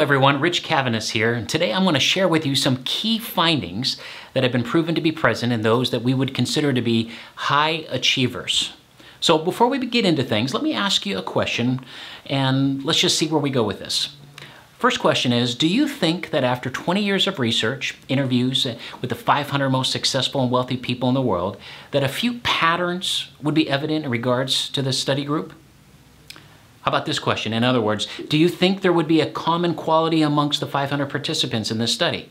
everyone, Rich Cavaness here, and today I'm going to share with you some key findings that have been proven to be present in those that we would consider to be high achievers. So before we get into things, let me ask you a question, and let's just see where we go with this. First question is, do you think that after 20 years of research, interviews with the 500 most successful and wealthy people in the world, that a few patterns would be evident in regards to this study group? How about this question? In other words, do you think there would be a common quality amongst the 500 participants in this study?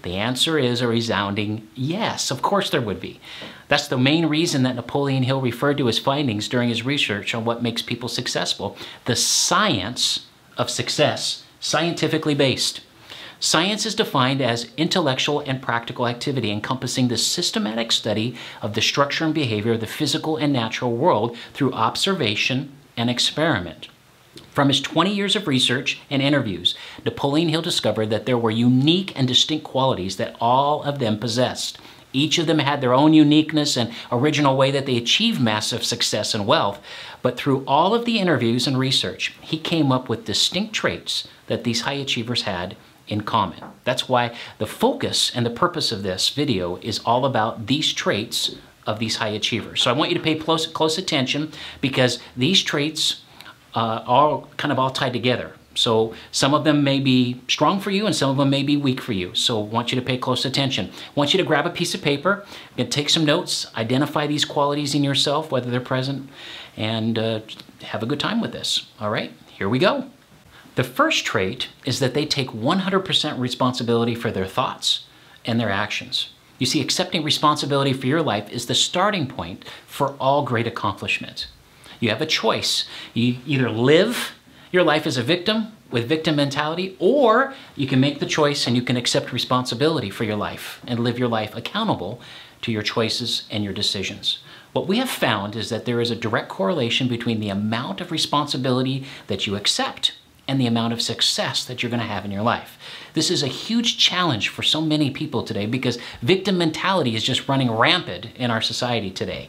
The answer is a resounding yes. Of course there would be. That's the main reason that Napoleon Hill referred to his findings during his research on what makes people successful. The science of success, scientifically based. Science is defined as intellectual and practical activity encompassing the systematic study of the structure and behavior of the physical and natural world through observation and experiment. From his 20 years of research and interviews, Napoleon Hill discovered that there were unique and distinct qualities that all of them possessed. Each of them had their own uniqueness and original way that they achieved massive success and wealth. But through all of the interviews and research, he came up with distinct traits that these high achievers had in common. That's why the focus and the purpose of this video is all about these traits of these high achievers. So I want you to pay close attention because these traits are all tied together. So some of them may be strong for you and some of them may be weak for you. So I want you to pay close attention. I want you to grab a piece of paper and take some notes, identify these qualities in yourself, whether they're present, and have a good time with this. All right, here we go. The first trait is that they take 100% responsibility for their thoughts and their actions. You see, accepting responsibility for your life is the starting point for all great accomplishments. You have a choice. You either live your life as a victim with victim mentality, or you can make the choice and you can accept responsibility for your life and live your life accountable to your choices and your decisions. What we have found is that there is a direct correlation between the amount of responsibility that you accept and the amount of success that you're going to have in your life. This is a huge challenge for so many people today because victim mentality is just running rampant in our society today.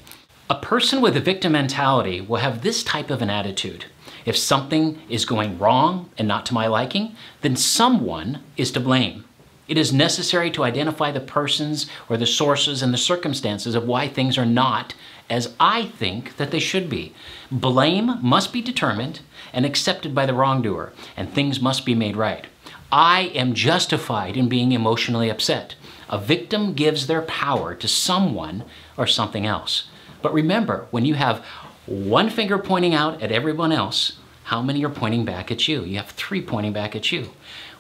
A person with a victim mentality will have this type of an attitude. If something is going wrong and not to my liking, then someone is to blame. It is necessary to identify the persons or the sources and the circumstances of why things are not as I think that they should be. Blame must be determined and accepted by the wrongdoer, and things must be made right. I am justified in being emotionally upset. A victim gives their power to someone or something else. But remember, when you have one finger pointing out at everyone else, how many are pointing back at you? You have 3 pointing back at you.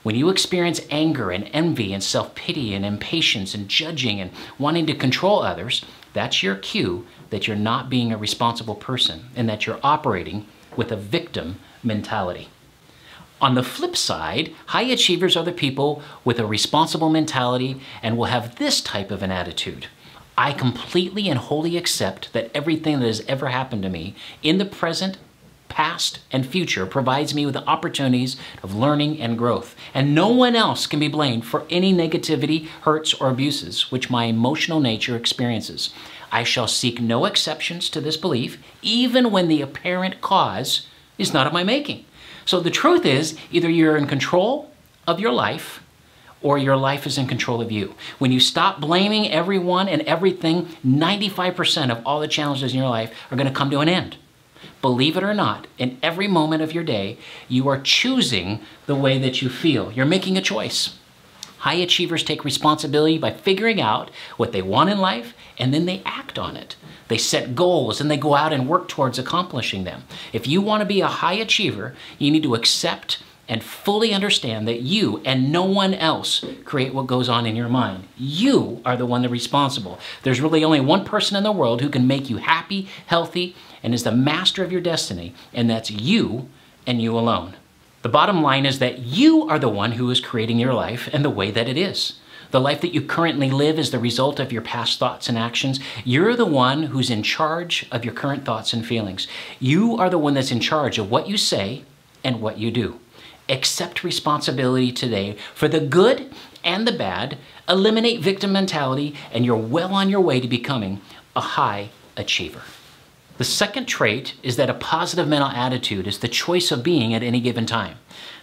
When you experience anger and envy and self-pity and impatience and judging and wanting to control others, that's your cue that you're not being a responsible person and that you're operating with a victim mentality. On the flip side, high achievers are the people with a responsible mentality and will have this type of an attitude. I completely and wholly accept that everything that has ever happened to me in the present, past, and future provides me with the opportunities of learning and growth. And no one else can be blamed for any negativity, hurts, or abuses which my emotional nature experiences. I shall seek no exceptions to this belief, even when the apparent cause is not of my making. So the truth is, either you're in control of your life or your life is in control of you. When you stop blaming everyone and everything, 95% of all the challenges in your life are going to come to an end. Believe it or not, in every moment of your day, you are choosing the way that you feel. You're making a choice. High achievers take responsibility by figuring out what they want in life, and then they act on it. They set goals and they go out and work towards accomplishing them. If you want to be a high achiever, you need to accept and fully understand that you and no one else create what goes on in your mind. You are the one that's responsible. There's really only one person in the world who can make you happy, healthy, and is the master of your destiny, and that's you and you alone. The bottom line is that you are the one who is creating your life and the way that it is. The life that you currently live is the result of your past thoughts and actions. You're the one who's in charge of your current thoughts and feelings. You are the one that's in charge of what you say and what you do. Accept responsibility today for the good and the bad. Eliminate victim mentality, and you're well on your way to becoming a high achiever. The second trait is that a positive mental attitude is the choice of being at any given time.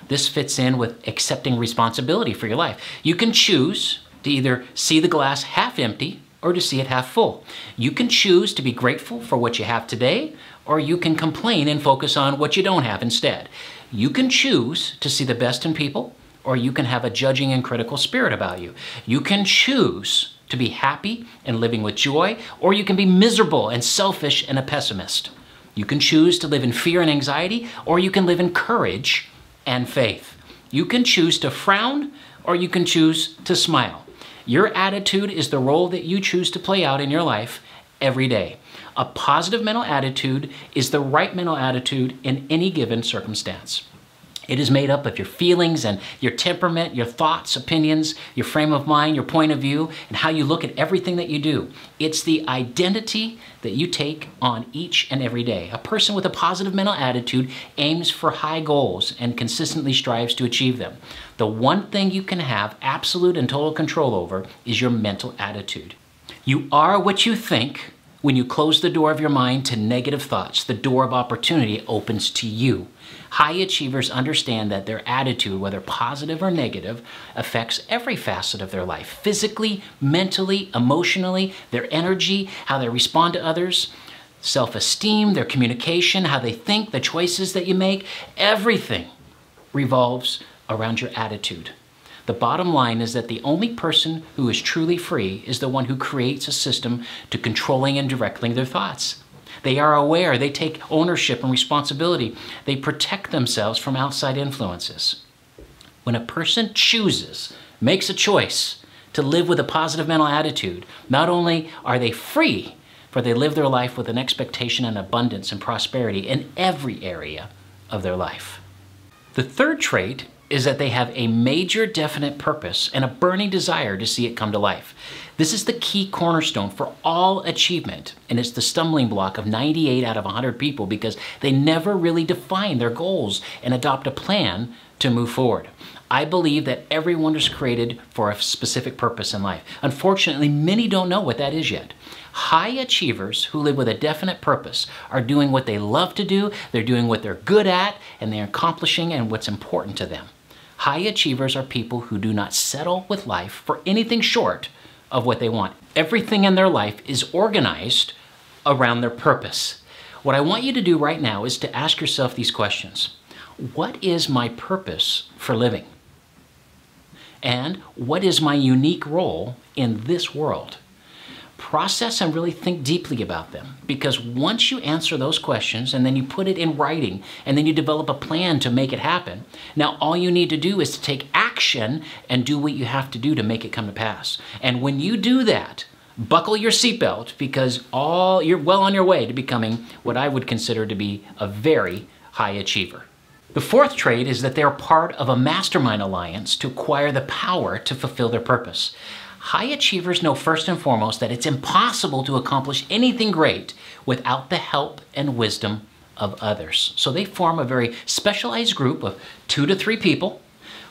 This fits in with accepting responsibility for your life. You can choose to either see the glass half empty or to see it half full. You can choose to be grateful for what you have today, or you can complain and focus on what you don't have instead. You can choose to see the best in people, or you can have a judging and critical spirit about you. You can choose to be happy and living with joy, or you can be miserable and selfish and a pessimist. You can choose to live in fear and anxiety, or you can live in courage and faith. You can choose to frown, or you can choose to smile. Your attitude is the role that you choose to play out in your life every day. A positive mental attitude is the right mental attitude in any given circumstance. It is made up of your feelings and your temperament, your thoughts, opinions, your frame of mind, your point of view, and how you look at everything that you do. It's the identity that you take on each and every day. A person with a positive mental attitude aims for high goals and consistently strives to achieve them. The one thing you can have absolute and total control over is your mental attitude. You are what you think. When you close the door of your mind to negative thoughts, the door of opportunity opens to you. High achievers understand that their attitude, whether positive or negative, affects every facet of their life. Physically, mentally, emotionally, their energy, how they respond to others, self-esteem, their communication, how they think, the choices that you make, everything revolves around your attitude. The bottom line is that the only person who is truly free is the one who creates a system to controlling and directing their thoughts. They are aware, they take ownership and responsibility. They protect themselves from outside influences. When a person chooses, makes a choice to live with a positive mental attitude, not only are they free, for they live their life with an expectation and abundance and prosperity in every area of their life. The third trait is that they have a major definite purpose and a burning desire to see it come to life. This is the key cornerstone for all achievement, and it's the stumbling block of 98 out of 100 people because they never really define their goals and adopt a plan to move forward. I believe that everyone is created for a specific purpose in life. Unfortunately, many don't know what that is yet. High achievers who live with a definite purpose are doing what they love to do, they're doing what they're good at, and they're accomplishing and what's important to them. High achievers are people who do not settle with life for anything short of what they want. Everything in their life is organized around their purpose. What I want you to do right now is to ask yourself these questions. What is my purpose for living? And what is my unique role in this world? Process and really think deeply about them, because once you answer those questions and then you put it in writing and then you develop a plan to make it happen, now all you need to do is to take action and do what you have to do to make it come to pass. And when you do that, buckle your seatbelt, because you're well on your way to becoming what I would consider to be a very high achiever. The fourth trait is that they're part of a Mastermind Alliance to acquire the power to fulfill their purpose. High achievers know first and foremost that it's impossible to accomplish anything great without the help and wisdom of others. So they form a very specialized group of 2 to 3 people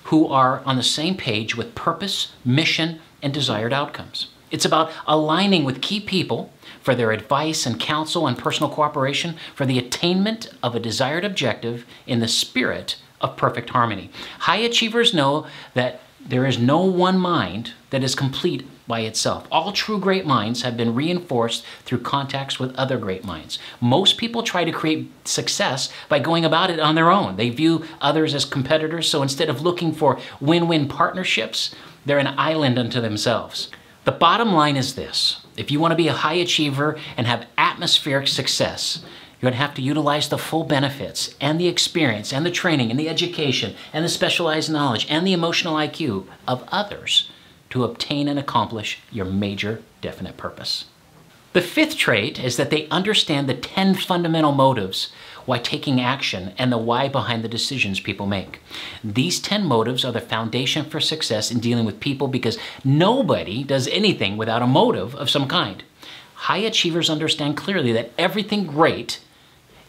who are on the same page with purpose, mission, and desired outcomes. It's about aligning with key people for their advice and counsel and personal cooperation for the attainment of a desired objective in the spirit of perfect harmony. High achievers know that there is no one mind that is complete by itself. All true great minds have been reinforced through contacts with other great minds. Most people try to create success by going about it on their own. They view others as competitors, so instead of looking for win-win partnerships, they're an island unto themselves. The bottom line is this: if you want to be a high achiever and have atmospheric success, you're going to have to utilize the full benefits and the experience and the training and the education and the specialized knowledge and the emotional IQ of others to obtain and accomplish your major definite purpose. The fifth trait is that they understand the 10 fundamental motives why taking action and the why behind the decisions people make. These 10 motives are the foundation for success in dealing with people, because nobody does anything without a motive of some kind. High achievers understand clearly that everything great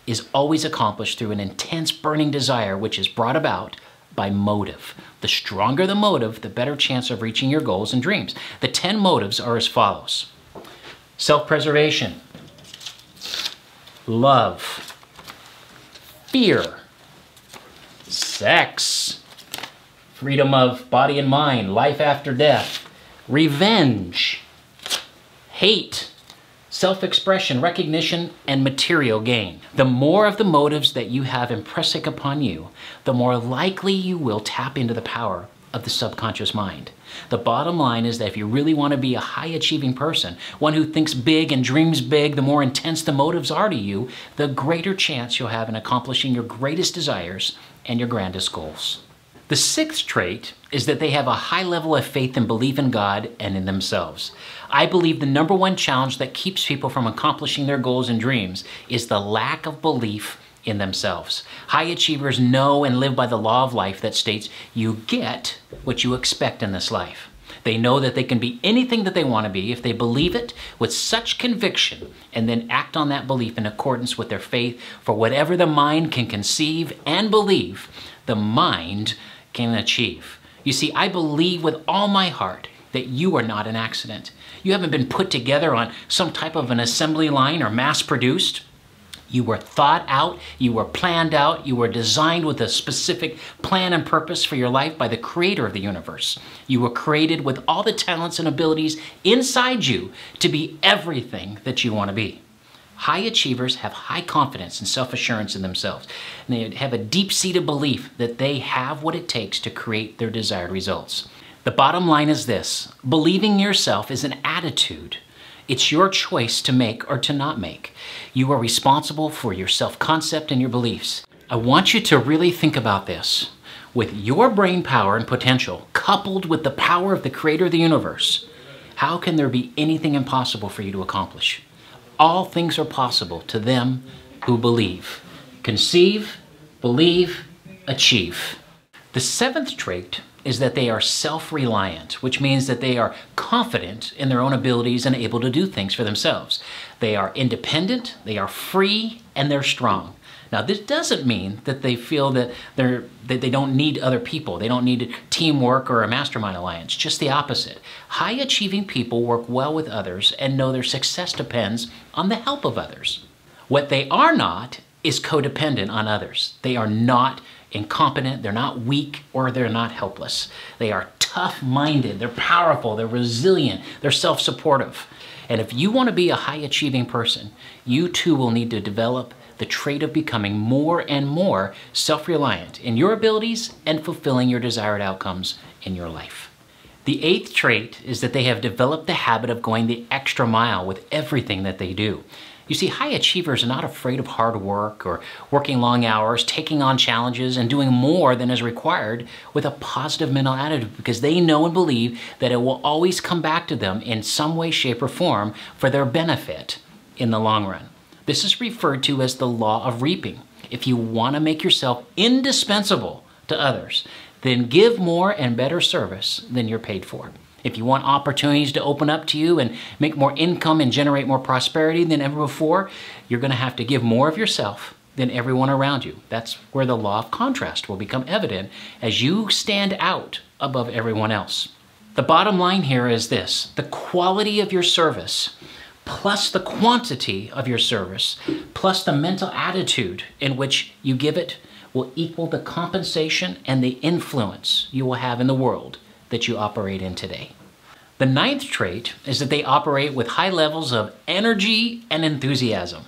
is always accomplished through an intense burning desire, which is brought about by motive. The stronger the motive, the better chance of reaching your goals and dreams. The 10 motives are as follows: self-preservation, love, fear, sex, freedom of body and mind, life after death, revenge, hate, self-expression, recognition, and material gain. The more of the motives that you have impressing upon you, the more likely you will tap into the power of the subconscious mind. The bottom line is that if you really want to be a high-achieving person, one who thinks big and dreams big, the more intense the motives are to you, the greater chance you'll have in accomplishing your greatest desires and your grandest goals. The sixth trait is that they have a high level of faith and belief in God and in themselves. I believe the number one challenge that keeps people from accomplishing their goals and dreams is the lack of belief in themselves. High achievers know and live by the law of life that states you get what you expect in this life. They know that they can be anything that they want to be if they believe it with such conviction and then act on that belief in accordance with their faith. For whatever the mind can conceive and believe, the mind can achieve. You see, I believe with all my heart that you are not an accident. You haven't been put together on some type of an assembly line or mass produced. You were thought out, you were planned out, you were designed with a specific plan and purpose for your life by the creator of the universe. You were created with all the talents and abilities inside you to be everything that you want to be. High achievers have high confidence and self-assurance in themselves. And they have a deep-seated belief that they have what it takes to create their desired results. The bottom line is this: believing in yourself is an attitude. It's your choice to make or to not make. You are responsible for your self-concept and your beliefs. I want you to really think about this. With your brain power and potential, coupled with the power of the creator of the universe, how can there be anything impossible for you to accomplish? All things are possible to them who believe. Conceive, believe, achieve. The seventh trait is that they are self-reliant, which means that they are confident in their own abilities and able to do things for themselves. They are independent, they are free, and they're strong. Now, this doesn't mean that they feel that they don't need other people. They don't need teamwork or a mastermind alliance. Just the opposite. High-achieving people work well with others and know their success depends on the help of others. What they are not is codependent on others. They are not incompetent, they're not weak, or they're not helpless. They are tough-minded, they're powerful, they're resilient, they're self-supportive. And if you want to be a high-achieving person, you too will need to develop the trait of becoming more and more self-reliant in your abilities and fulfilling your desired outcomes in your life. The eighth trait is that they have developed the habit of going the extra mile with everything that they do. You see, high achievers are not afraid of hard work or working long hours, taking on challenges, and doing more than is required with a positive mental attitude because they know and believe that it will always come back to them in some way, shape, or form for their benefit in the long run. This is referred to as the law of reaping. If you want to make yourself indispensable to others, then give more and better service than you're paid for. If you want opportunities to open up to you and make more income and generate more prosperity than ever before, you're going to have to give more of yourself than everyone around you. That's where the law of contrast will become evident as you stand out above everyone else. The bottom line here is this: the quality of your service plus the quantity of your service plus the mental attitude in which you give it will equal the compensation and the influence you will have in the world that you operate in today. The ninth trait is that they operate with high levels of energy and enthusiasm.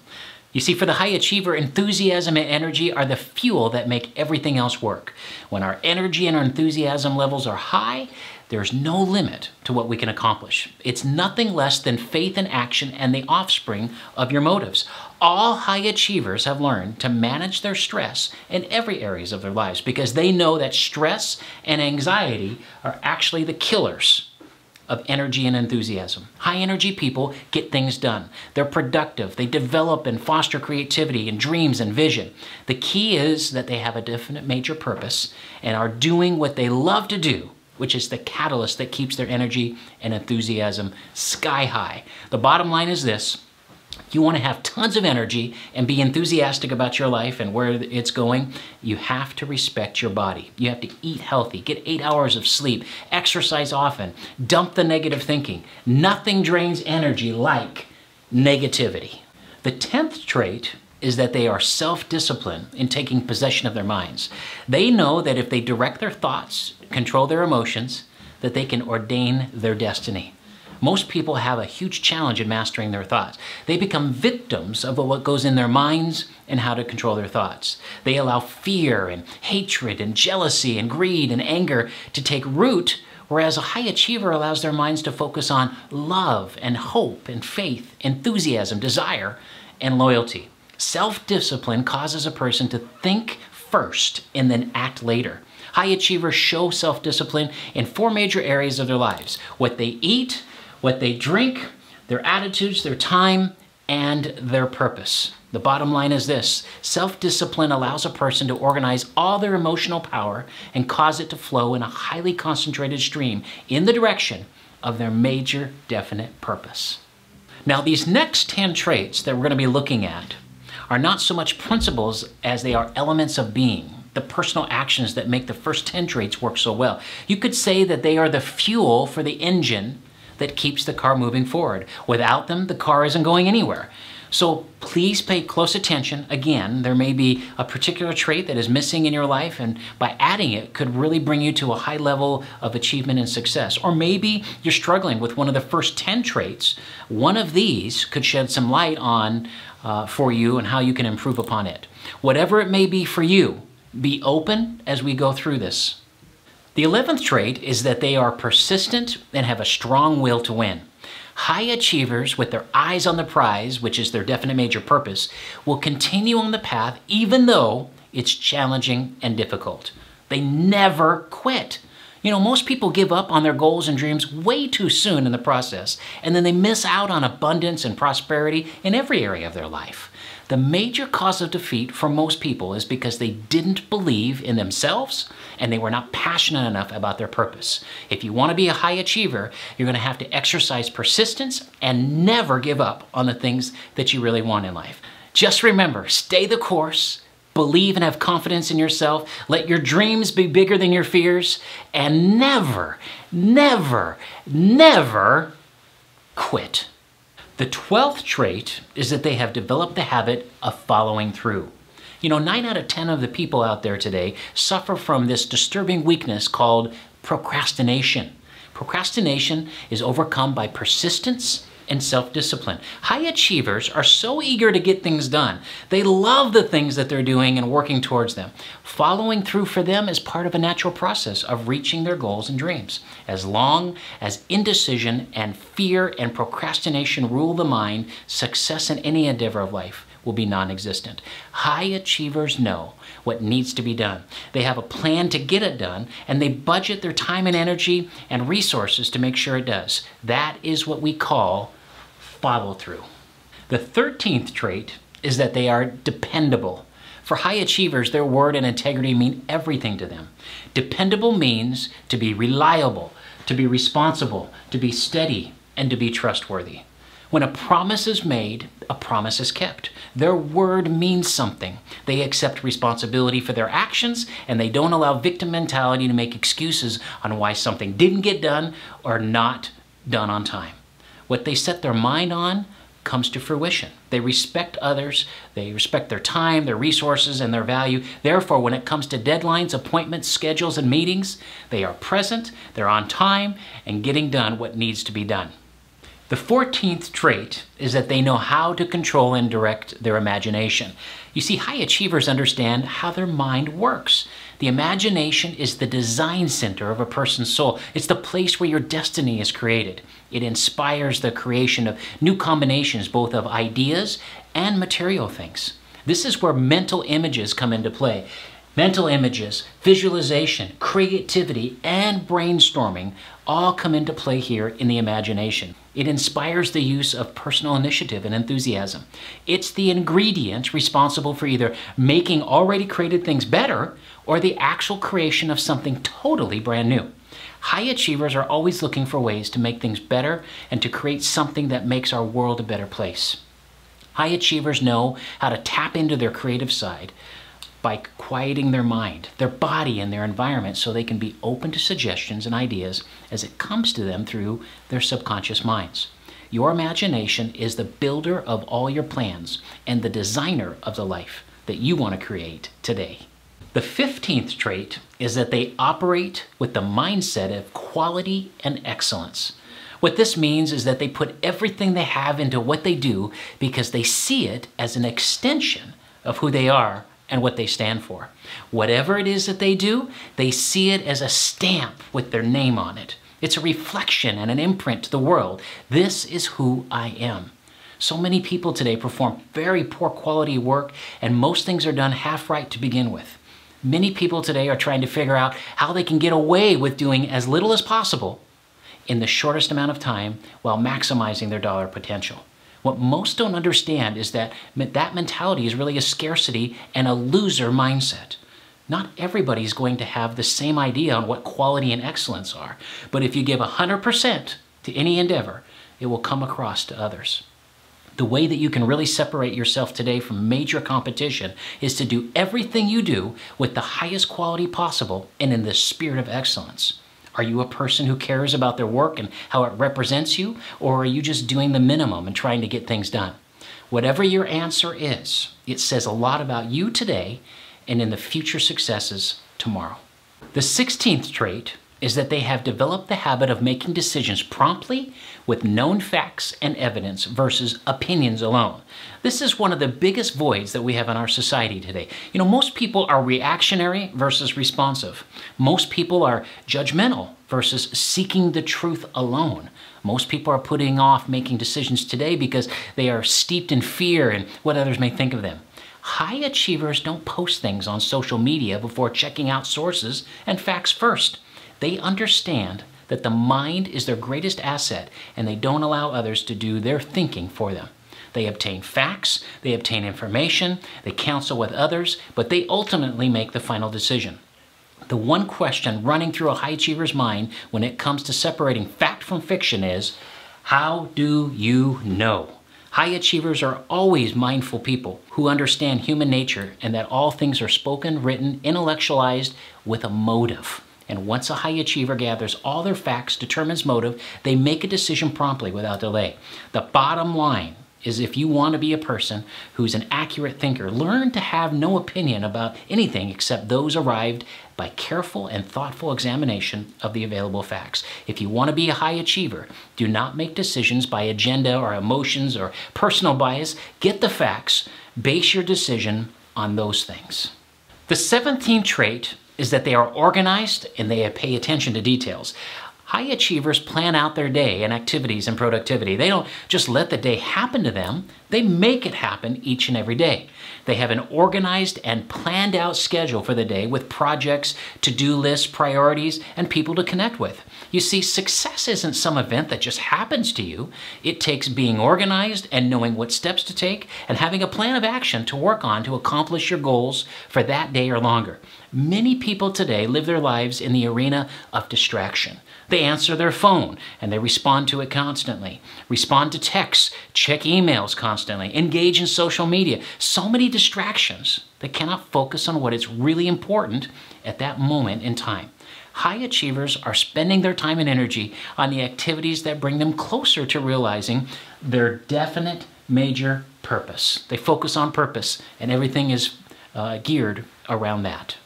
You see, for the high achiever, enthusiasm and energy are the fuel that make everything else work. When our energy and our enthusiasm levels are high, there's no limit to what we can accomplish. It's nothing less than faith in action and the offspring of your motives. All high achievers have learned to manage their stress in every areas of their lives because they know that stress and anxiety are actually the killers of energy and enthusiasm. High energy people get things done. They're productive. They develop and foster creativity and dreams and vision. The key is that they have a definite major purpose and are doing what they love to do, which is the catalyst that keeps their energy and enthusiasm sky high. The bottom line is this: you want to have tons of energy and be enthusiastic about your life and where it's going, you have to respect your body. You have to eat healthy, get 8 hours of sleep, exercise often, dump the negative thinking. Nothing drains energy like negativity. The 10th trait is that they are self-disciplined in taking possession of their minds. They know that if they direct their thoughts, control their emotions, that they can ordain their destiny. Most people have a huge challenge in mastering their thoughts. They become victims of what goes in their minds and how to control their thoughts. They allow fear and hatred and jealousy and greed and anger to take root, whereas a high achiever allows their minds to focus on love and hope and faith, enthusiasm, desire, and loyalty. Self-discipline causes a person to think first and then act later. High achievers show self-discipline in 4 major areas of their lives: what they eat, what they drink, their attitudes, their time, and their purpose. The bottom line is this: self-discipline allows a person to organize all their emotional power and cause it to flow in a highly concentrated stream in the direction of their major definite purpose. Now, these next 10 traits that we're going to be looking at are not so much principles as they are elements of being, the personal actions that make the first 10 traits work so well. You could say that they are the fuel for the engine that keeps the car moving forward. Without them, the car isn't going anywhere. So please pay close attention. Again, there may be a particular trait that is missing in your life, and by adding it could really bring you to a high level of achievement and success. Or maybe you're struggling with one of the first 10 traits. One of these could shed some light on for you and how you can improve upon it. Whatever it may be for you, be open as we go through this. The 11th trait is that they are persistent and have a strong will to win. High achievers with their eyes on the prize, which is their definite major purpose, will continue on the path even though it's challenging and difficult. They never quit. You know, most people give up on their goals and dreams way too soon in the process, and then they miss out on abundance and prosperity in every area of their life. The major cause of defeat for most people is because they didn't believe in themselves and they were not passionate enough about their purpose. If you want to be a high achiever, you're going to have to exercise persistence and never give up on the things that you really want in life. Just remember, stay the course, believe and have confidence in yourself, let your dreams be bigger than your fears, and never, never, never quit. The 12th trait is that they have developed the habit of following through. You know, 9 out of 10 of the people out there today suffer from this disturbing weakness called procrastination. Procrastination is overcome by persistence and self-discipline. High achievers are so eager to get things done. They love the things that they're doing and working towards them. Following through for them is part of a natural process of reaching their goals and dreams. As long as indecision and fear and procrastination rule the mind, success in any endeavor of life will be non-existent. High achievers know what needs to be done. They have a plan to get it done, and they budget their time and energy and resources to make sure it does. That is what we call follow through. The 13th trait is that they are dependable. For high achievers, their word and integrity mean everything to them. Dependable means to be reliable, to be responsible, to be steady, and to be trustworthy. When a promise is made, a promise is kept. Their word means something. They accept responsibility for their actions, and they don't allow victim mentality to make excuses on why something didn't get done or not done on time. What they set their mind on comes to fruition. They respect others, they respect their time, their resources, and their value. Therefore, when it comes to deadlines, appointments, schedules, and meetings, they are present, they're on time, and getting done what needs to be done. The 14th trait is that they know how to control and direct their imagination. You see, high achievers understand how their mind works. The imagination is the design center of a person's soul. It's the place where your destiny is created. It inspires the creation of new combinations, both of ideas and material things. This is where mental images come into play. Mental images, visualization, creativity, and brainstorming all come into play here in the imagination. It inspires the use of personal initiative and enthusiasm. It's the ingredient responsible for either making already created things better or the actual creation of something totally brand new. High achievers are always looking for ways to make things better and to create something that makes our world a better place. High achievers know how to tap into their creative side by quieting their mind, their body, and their environment so they can be open to suggestions and ideas as it comes to them through their subconscious minds. Your imagination is the builder of all your plans and the designer of the life that you want to create today. The 15th trait is that they operate with the mindset of quality and excellence. What this means is that they put everything they have into what they do because they see it as an extension of who they are and what they stand for. Whatever it is that they do, they see it as a stamp with their name on it. It's a reflection and an imprint to the world. This is who I am. So many people today perform very poor quality work, and most things are done half right to begin with. Many people today are trying to figure out how they can get away with doing as little as possible in the shortest amount of time while maximizing their dollar potential. What most don't understand is that mentality is really a scarcity and a loser mindset. Not everybody's going to have the same idea on what quality and excellence are, but if you give 100% to any endeavor, it will come across to others. The way that you can really separate yourself today from major competition is to do everything you do with the highest quality possible and in the spirit of excellence. Are you a person who cares about their work and how it represents you, or are you just doing the minimum and trying to get things done? Whatever your answer is, it says a lot about you today and in the future successes tomorrow. The 16th trait is that they have developed the habit of making decisions promptly with known facts and evidence versus opinions alone. This is one of the biggest voids that we have in our society today. Most people are reactionary versus responsive. Most people are judgmental versus seeking the truth alone. Most people are putting off making decisions today because they are steeped in fear and what others may think of them. High achievers don't post things on social media before checking out sources and facts first. They understand that the mind is their greatest asset, and they don't allow others to do their thinking for them. They obtain facts, they obtain information, they counsel with others, but they ultimately make the final decision. The one question running through a high achiever's mind when it comes to separating fact from fiction is, how do you know? High achievers are always mindful people who understand human nature and that all things are spoken, written, intellectualized with a motive. And once a high achiever gathers all their facts, determines motive, they make a decision promptly without delay. The bottom line is, if you want to be a person who's an accurate thinker, learn to have no opinion about anything except those arrived by careful and thoughtful examination of the available facts. If you want to be a high achiever, do not make decisions by agenda or emotions or personal bias. Get the facts, base your decision on those things. The 17th trait is that they are organized and they pay attention to details. High achievers plan out their day and activities and productivity. They don't just let the day happen to them, they make it happen each and every day. They have an organized and planned out schedule for the day with projects, to-do lists, priorities, and people to connect with. You see, success isn't some event that just happens to you. It takes being organized and knowing what steps to take and having a plan of action to work on to accomplish your goals for that day or longer. Many people today live their lives in the arena of distraction. They answer their phone and they respond to it constantly, respond to texts, check emails constantly, engage in social media. So many distractions they cannot focus on what is really important at that moment in time. High achievers are spending their time and energy on the activities that bring them closer to realizing their definite major purpose. They focus on purpose and everything is geared around that.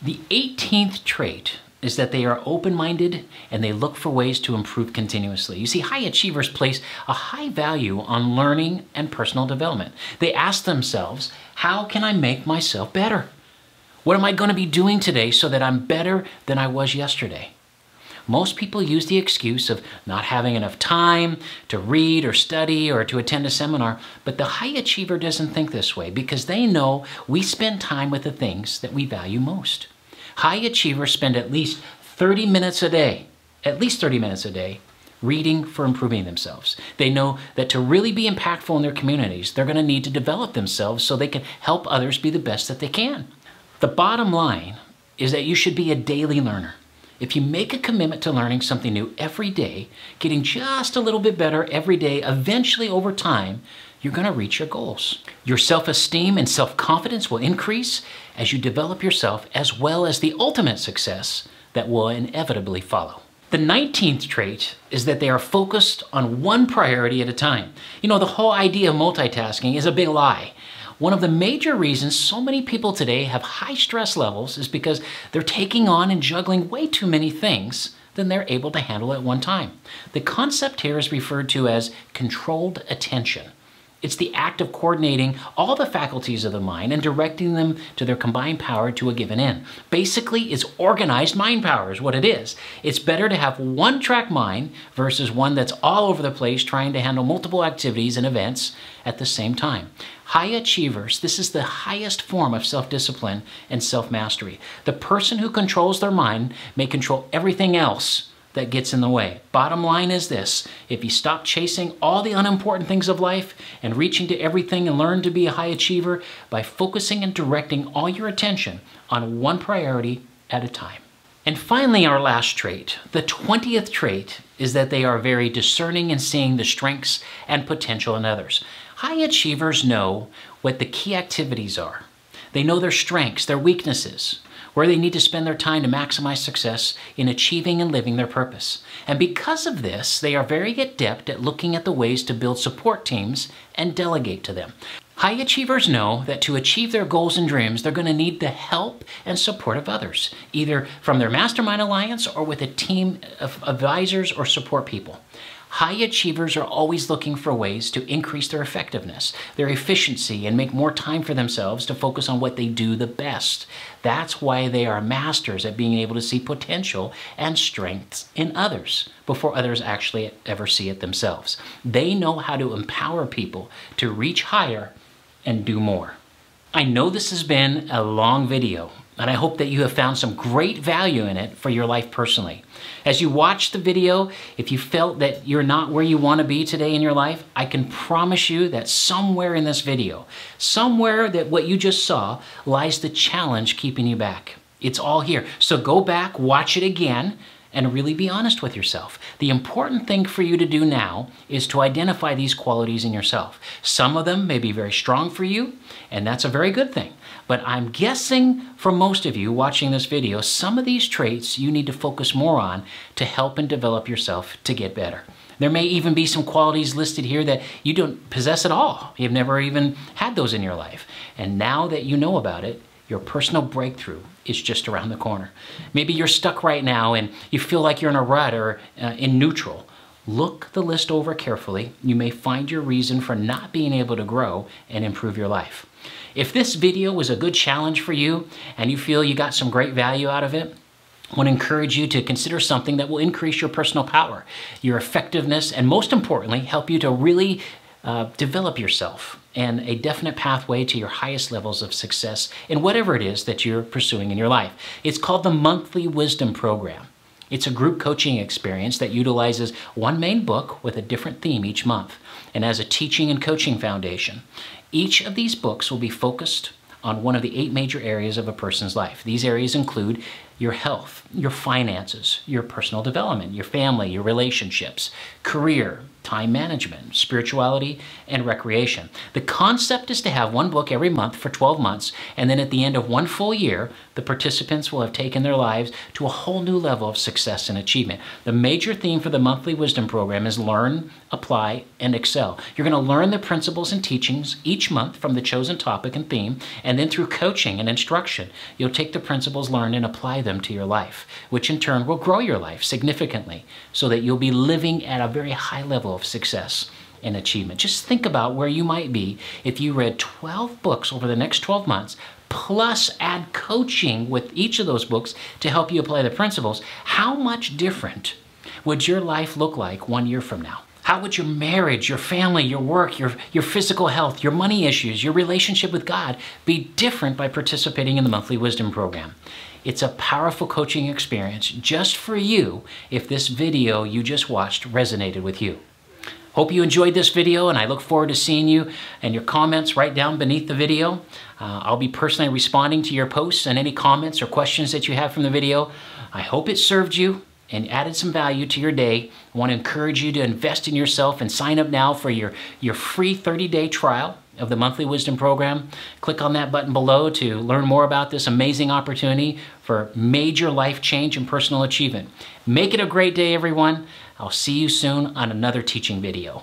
The 18th trait is that they are open-minded and they look for ways to improve continuously. You see, high achievers place a high value on learning and personal development. They ask themselves, how can I make myself better? What am I going to be doing today so that I'm better than I was yesterday? Most people use the excuse of not having enough time to read or study or to attend a seminar, but the high achiever doesn't think this way because they know we spend time with the things that we value most. High achievers spend at least 30 minutes a day, reading for improving themselves. They know that to really be impactful in their communities, they're going to need to develop themselves so they can help others be the best that they can. The bottom line is that you should be a daily learner. If you make a commitment to learning something new every day, getting just a little bit better every day, eventually over time, you're going to reach your goals. Your self-esteem and self-confidence will increase as you develop yourself, as well as the ultimate success that will inevitably follow. The 19th trait is that they are focused on one priority at a time. You know, the whole idea of multitasking is a big lie. One of the major reasons so many people today have high stress levels is because they're taking on and juggling way too many things than they're able to handle at one time. The concept here is referred to as controlled attention. It's the act of coordinating all the faculties of the mind and directing them to their combined power to a given end. Basically, it's organized mind power is what it is. It's better to have one track mind versus one that's all over the place trying to handle multiple activities and events at the same time. High achievers, this is the highest form of self-discipline and self-mastery. The person who controls their mind may control everything else that gets in the way. Bottom line is this: if you stop chasing all the unimportant things of life and reaching to everything and learn to be a high achiever by focusing and directing all your attention on one priority at a time. And finally, our last trait, the 20th trait, is that they are very discerning in seeing the strengths and potential in others. High achievers know what the key activities are. They know their strengths, their weaknesses, where they need to spend their time to maximize success in achieving and living their purpose. And because of this, they are very adept at looking at the ways to build support teams and delegate to them. High achievers know that to achieve their goals and dreams, they're going to need the help and support of others, either from their Mastermind Alliance or with a team of advisors or support people. High achievers are always looking for ways to increase their effectiveness, their efficiency, and make more time for themselves to focus on what they do the best. That's why they are masters at being able to see potential and strengths in others before others actually ever see it themselves. They know how to empower people to reach higher and do more. I know this has been a long video, and I hope that you have found some great value in it for your life personally. As you watch the video, if you felt that you're not where you want to be today in your life, I can promise you that somewhere in this video, somewhere that what you just saw, lies the challenge keeping you back. It's all here. So go back, watch it again, and really be honest with yourself. The important thing for you to do now is to identify these qualities in yourself. Some of them may be very strong for you, and that's a very good thing. But I'm guessing for most of you watching this video, some of these traits you need to focus more on to help and develop yourself to get better. There may even be some qualities listed here that you don't possess at all. You've never even had those in your life. And now that you know about it, your personal breakthrough is just around the corner. Maybe you're stuck right now and you feel like you're in a rut or in neutral. Look the list over carefully. You may find your reason for not being able to grow and improve your life. If this video was a good challenge for you and you feel you got some great value out of it, I want to encourage you to consider something that will increase your personal power, your effectiveness, and most importantly, help you to really develop yourself and a definite pathway to your highest levels of success in whatever it is that you're pursuing in your life. It's called the Monthly Wisdom Program. It's a group coaching experience that utilizes one main book with a different theme each month and as a teaching and coaching foundation. Each of these books will be focused on one of the 8 major areas of a person's life. These areas include your health, your finances, your personal development, your family, your relationships, career, time management, spirituality, and recreation. The concept is to have one book every month for 12 months, and then at the end of one full year, the participants will have taken their lives to a whole new level of success and achievement. The major theme for the Monthly Wisdom Program is learn, apply, and excel. You're going to learn the principles and teachings each month from the chosen topic and theme, and then through coaching and instruction, you'll take the principles learned and apply them to your life, which in turn will grow your life significantly so that you'll be living at a very high level of success and achievement. Just think about where you might be if you read 12 books over the next 12 months, plus add coaching with each of those books to help you apply the principles. How much different would your life look like 1 year from now? How would your marriage, your family, your work, your physical health, your money issues, your relationship with God be different by participating in the Monthly Wisdom Program? It's a powerful coaching experience just for you if this video you just watched resonated with you. Hope you enjoyed this video, and I look forward to seeing you and your comments right down beneath the video. I'll be personally responding to your posts and any comments or questions that you have from the video. I hope it served you and added some value to your day. I want to encourage you to invest in yourself and sign up now for your free 30-day trial of the Monthly Wisdom Program. Click on that button below to learn more about this amazing opportunity for major life change and personal achievement. Make it a great day, everyone. I'll see you soon on another teaching video.